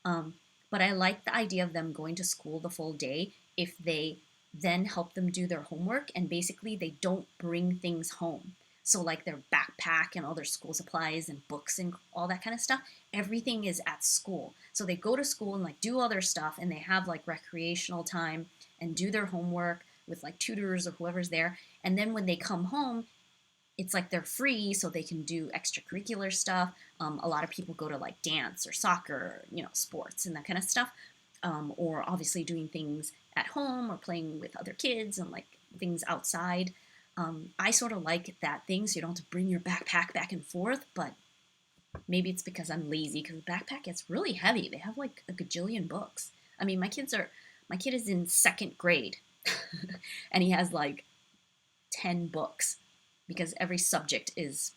Um, but I like the idea of them going to school the full day if they then help them do their homework and basically they don't bring things home. So like their backpack and all their school supplies and books and all that kind of stuff, everything is at school. So they go to school and like do all their stuff and they have like recreational time and do their homework with like tutors or whoever's there. And then when they come home, it's like they're free so they can do extracurricular stuff. A lot of people go to like dance or soccer, sports and that kind of stuff. Or obviously doing things at home or playing with other kids and like things outside. I sort of like that thing so you don't have to bring your backpack back and forth, but maybe it's because I'm lazy because the backpack gets really heavy. They have like a gajillion books. I mean, my kid is in second grade and he has like 10 books because every subject is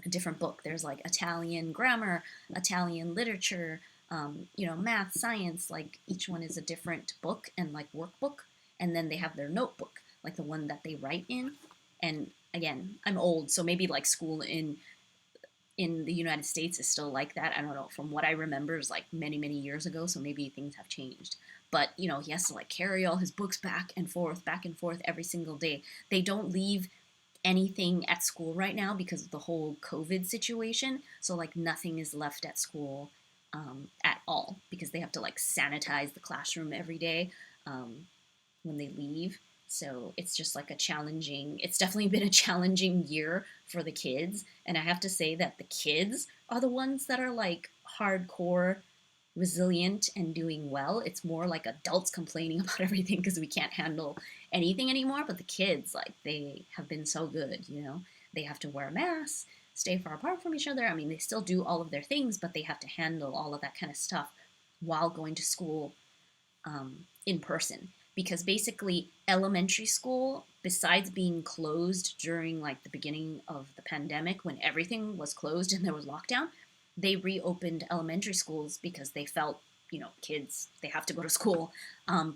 a different book. There's like Italian grammar, Italian literature, math, science. Like each one is a different book and like workbook. And then they have their notebook, like the one that they write in. And again, I'm old, so maybe like school in the United States is still like that. I don't know. From what I remember, is like many, many years ago. So maybe things have changed. But he has to like carry all his books back and forth every single day. They don't leave anything at school right now because of the whole COVID situation. So like nothing is left at school at all because they have to like sanitize the classroom every day when they leave. So it's just like it's definitely been a challenging year for the kids. And I have to say that the kids are the ones that are like hardcore resilient and doing well. It's more like adults complaining about everything because we can't handle anything anymore. But the kids, like, they have been so good. They have to wear masks, stay far apart from each other. I mean, they still do all of their things, but they have to handle all of that kind of stuff while going to school in person because basically elementary school, besides being closed during like the beginning of the pandemic when everything was closed and there was lockdown, they reopened elementary schools because they felt kids, they have to go to school,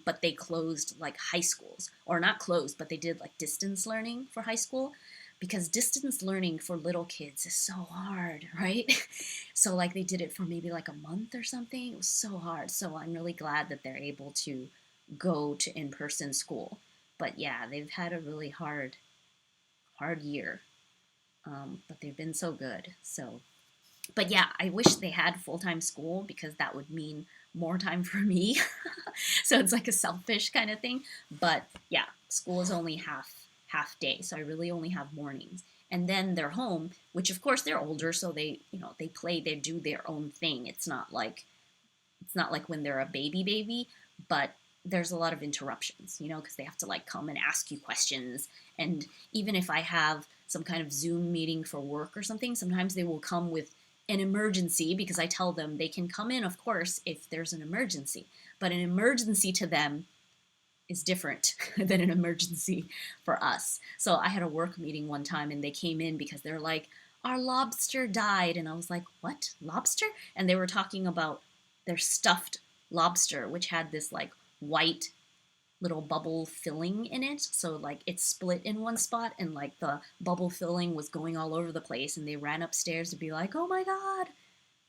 but they closed like high schools, or not closed, but they did like distance learning for high school because distance learning for little kids is so hard, right? So like they did it for maybe like a month or something. It was so hard. So I'm really glad that they're able to go to in-person school. But yeah, they've had a really hard year. But they've been so good. So, but yeah, I wish they had full-time school because that would mean more time for me. So it's like a selfish kind of thing. But yeah, school is only half day, so I really only have mornings. And then they're home, which of course they're older, so they play, they do their own thing. It's not like when they're a baby, but there's a lot of interruptions, because they have to like come and ask you questions. And even if I have some kind of Zoom meeting for work or something, sometimes they will come with an emergency because I tell them they can come in, of course, if there's an emergency. But an emergency to them is different than an emergency for us. So I had a work meeting one time and they came in because they're like, our lobster died. And I was like, what? Lobster? And they were talking about their stuffed lobster, which had this like white little bubble filling in it. So like it split in one spot and like the bubble filling was going all over the place. And they ran upstairs to be like, oh my God,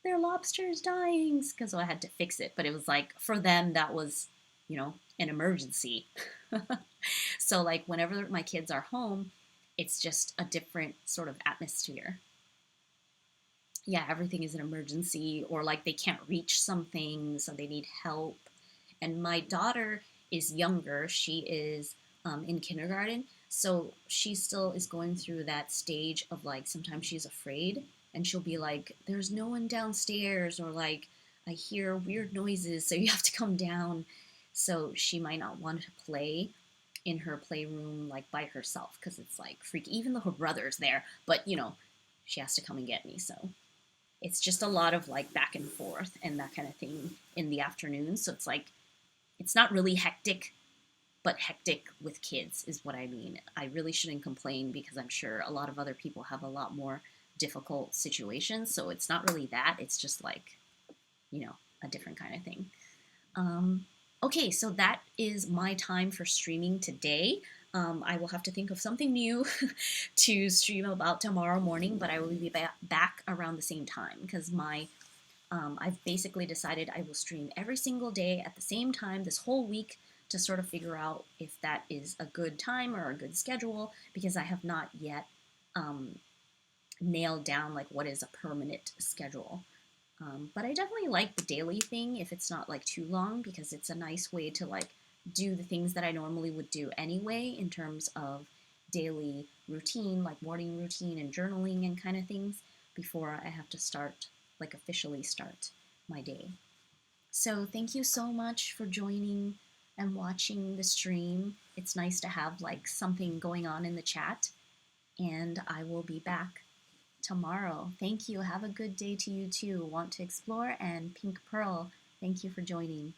their lobster is dying. Because so I had to fix it. But it was like, for them, that was, an emergency. So like whenever my kids are home, it's just a different sort of atmosphere. Yeah, everything is an emergency, or like they can't reach something, so they need help. And my daughter is younger. She is in kindergarten. So she still is going through that stage of like sometimes she's afraid and she'll be like, there's no one downstairs, or like, I hear weird noises, so you have to come down. So she might not want to play in her playroom like by herself because it's like freaky, even though her brother's there. But she has to come and get me. So it's just a lot of like back and forth and that kind of thing in the afternoon. So it's like, it's not really hectic, but hectic with kids is what I mean. I really shouldn't complain because I'm sure a lot of other people have a lot more difficult situations. So it's not really that. It's just like, a different kind of thing. Um, okay, so that is my time for streaming today. I will have to think of something new to stream about tomorrow morning, but I will be back around the same time because I've basically decided I will stream every single day at the same time this whole week to sort of figure out if that is a good time or a good schedule because I have not yet um, nailed down like what is a permanent schedule. But I definitely like the daily thing if it's not like too long because it's a nice way to like do the things that I normally would do anyway in terms of daily routine, like morning routine and journaling and kind of things before I have to start, like officially start my day. So thank you so much for joining and watching the stream. It's nice to have like something going on in the chat, and I will be back tomorrow. Thank you. Have a good day to you too. Want to explore? And Pink Pearl, thank you for joining.